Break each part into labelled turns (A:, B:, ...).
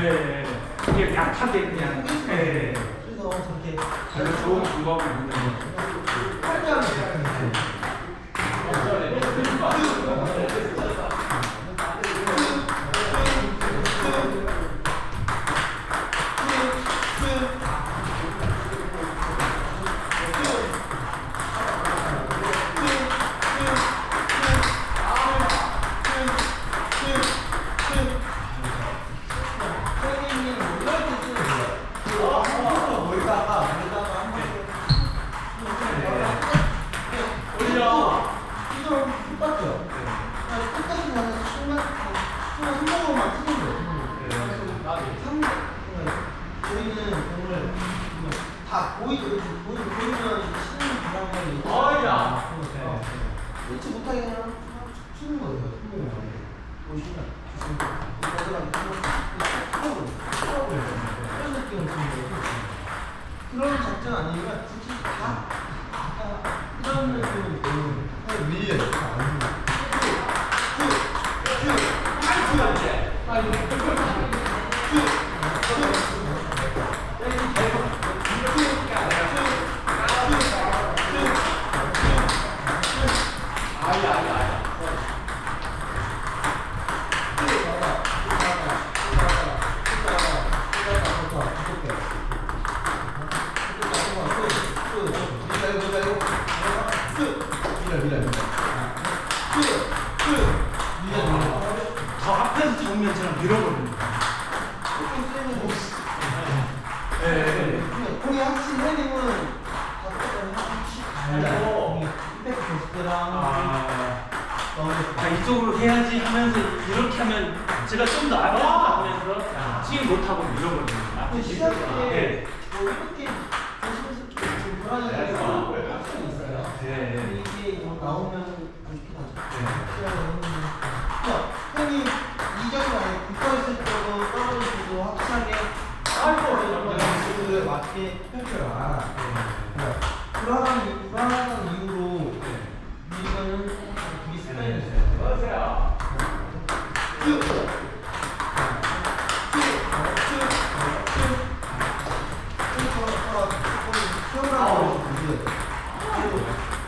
A: 네. 이게 약하게 그냥. 네.
B: 그래서 저렇게
A: 별로 좋은 방법이 없는데.
B: 활짝을 그런 작전 아니면 굳이 다 이런 느낌은 밀려요.
A: 더 앞에서 정면처럼 밀어버립니다.
B: 공이 확실히 헤딩은 임팩트 줬을 때랑
A: 이쪽으로 해야지 하면서 이렇게 하면 제가 좀 더 앞에서 하면서 스윙 못하고 밀어버립니다.
B: 시작에 뭐 이렇게 조심해서 불안해서 확실히 있어요. 이게 나오면 형이 이적이 아니고 붙어있을 때도 떨어질 때도 확실하게 에 맞게 펼쳐요. 불안한 이유로 이거는 되게 습관이 있어요.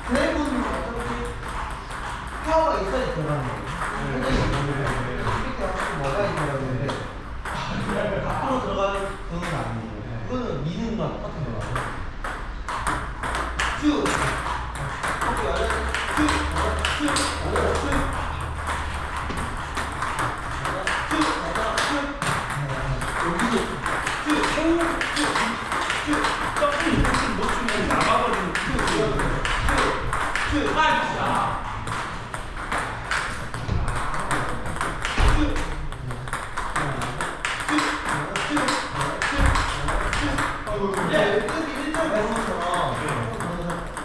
B: 드래곤은 어차피 파워가 있어야 들어가는 거예요. 뭐가 있냐는데 앞으로 들어가는 경우는 아니에요. 그거는 미는 거랑 똑같은 거라고. 쭉!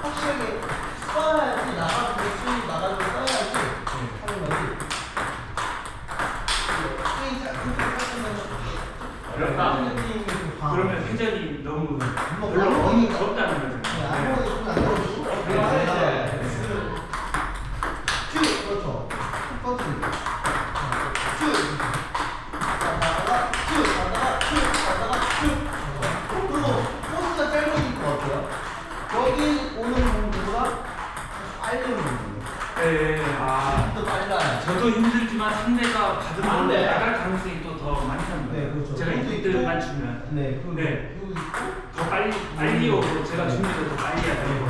B: 확실하게 써야지 나가고 수익 나가고 써야지 하는 거지.
A: 어렵다. 그러면 회전이 너무 별로 없다는 거죠.
B: 그렇죠. 그리고 코스가 짧아질 것 같아요. 여기 오는 공보다 빨리 오는 거예요.
A: 네,
B: 또 빨라요.
A: 저도 힘들지만 상대가 받으면 나갈 가능성이 또 더 많답니다.
B: 네, 그렇죠.
A: 제가 이들만 주면
B: 네,
A: 더 빨리 오고 제가 준비도 더 빨리 해야 돼요.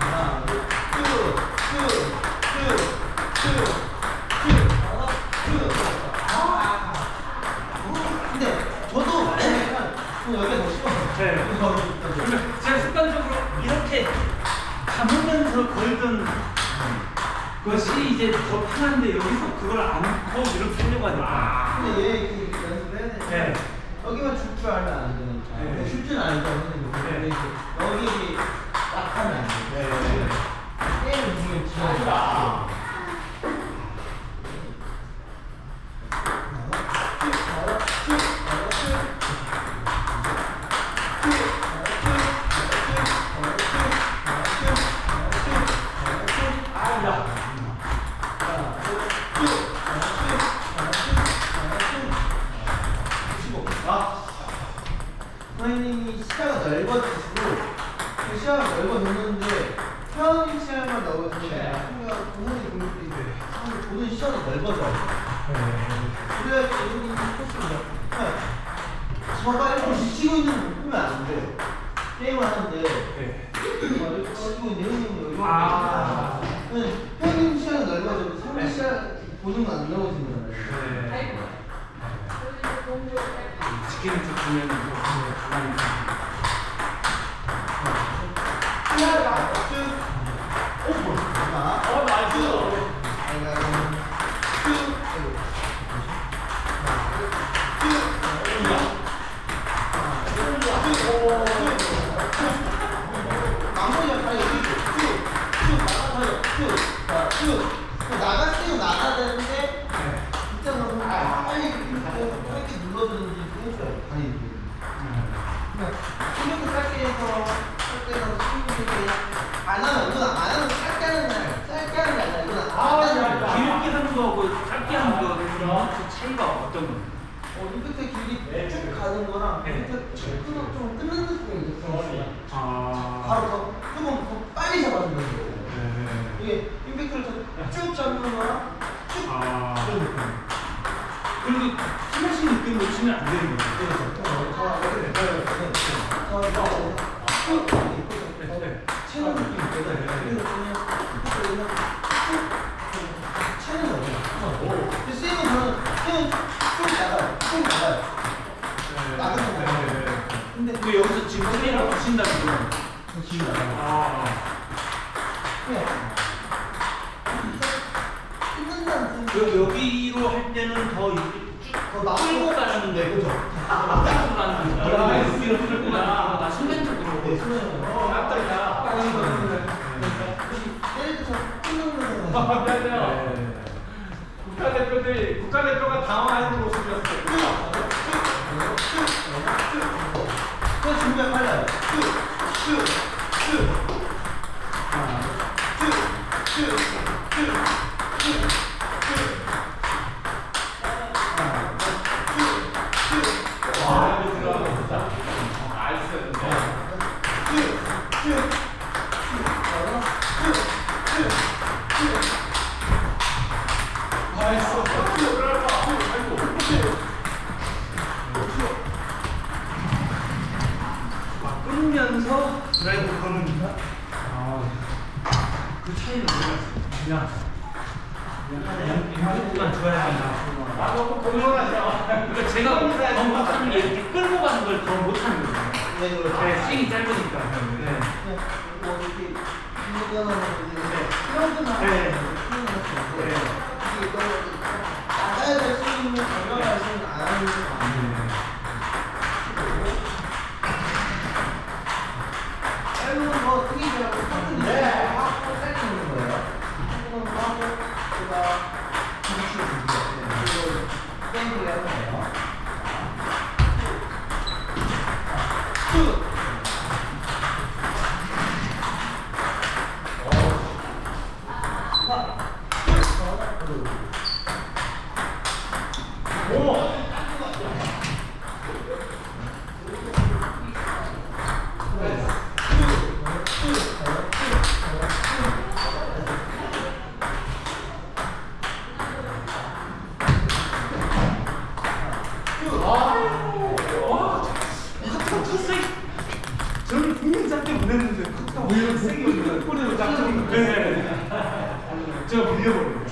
B: 하나, 둘,
A: 하면서 걸던 것이 이제 더 편한데 여기서 그걸 안고 이렇게 하려고 하니까.
B: 근데 얘 연습을 해야 되니까
A: 네.
B: 여기만 줄 줄 알면 안 되니까.
A: 네.
B: 줄 줄 알죠.
A: 네.
B: 여기 딱 하면 안 돼. 게임을 중에 지어야 선생님이 시야가 넓어질수록 그 시야가 넓어졌는데 태연이 시야만 넓어지면 선생님 공부도 이제 보는 시야가 넓어져요. 그래야지 선생님이 코스를 저가 이렇게 지치고 있는 거 보면 안 돼. 게임을 하는데 이렇게 지치고 있는 형님은 이렇게 형님 시야가 넓어지면 선생님 시야 보는 거 안 넓어지는 거예요.
A: 지키는 척 보면 가만히
B: 나가야 되는데 있잖아 빨리 이렇게 눌러주는지 모르겠어요. 다리 신경도 짧게 해서 안 하면 이건 안 하면 짧게 하는 날 짧게 하는 게 아니라 이건 안 하는 날
A: 길게 하는 거하고 짧게 하는 거 그 차이가 어떤 건가요?
B: 임팩트 길이 쭉 가는 거랑 임팩트 좀 끊는 느낌이 있어요. 바로 더 빨리 잡아주는 거예요. 이게 임팩트를 쭉 잡는 거랑 쭉 그런 느낌.
A: 그리고 스매시 느낌으로 치면 안 되는 거예요.
B: 채는 느낌이 있거든. 그래서 그냥 채는 거예요. 근데 쌤은 저는 쭉 나가요. 쭉 나가요. 나가요. 근데
A: 여기서 지금 스매시를 붙인다는 거는
B: 지금 나가요.
A: 여기로 할 때는 더 이렇게 쭉 끌고 가는데 그죠? 끌고 가는 거. 여기로 끌고 가는 거. 순간적으로.
B: 앞다리다.
C: 국가대표가 당황하는 모습이었어요.
B: 그냥 준비가 빨라요.
A: 끊으면서 드라이브 거는 그 차이는 뭐가 그냥 양쪽만 좋아야 된다.
C: 너무 공손하죠.
A: 그러니까 제가 더 못하는 게 이렇게 끌고 가는 걸 더 못하는 거예요. 네, 스윙이 짧으니까. 네.
B: 뭐 이렇게 나가야 될 수 있는 경험할 수는 안 하는 거 아니에요. 짧은 거 뛰기라고 하는데 하고 짧게 있는 거예요. 하고 제가 정치를 준비해요. 게임을 하는 거예요.
A: 저는 분명히 짧게 보냈는데 오히려 세게 올리면 꼬리로 짧게 네. 제가 밀려버려요.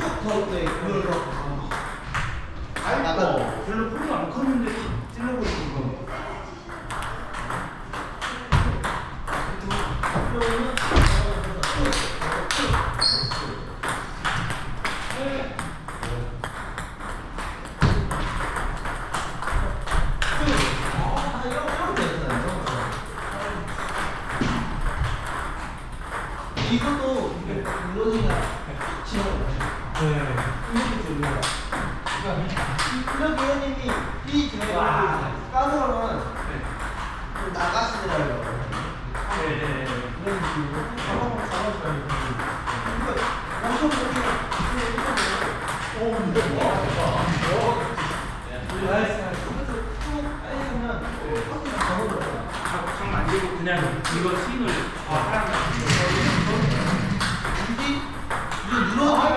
B: 그걸
A: 나가 별로 꼬리가 안 컸는데 찔러버리는 거.
B: 이것도 늘어지냐 지나고
C: 네.
B: 이렇게 들려요. 그러니까 의원님이 이 기능을 까서는 나가시더라고요.
A: 네네.
B: 그런 느낌으로 잡아줘야 그러니까 엄청 그렇게 오, 근데 나이스. 그래서 쭉 빨리 그냥 확실히 잡아줘요.
A: 장 만들고 그냥 이거 스윙을 하라는
B: 이게 늘어나면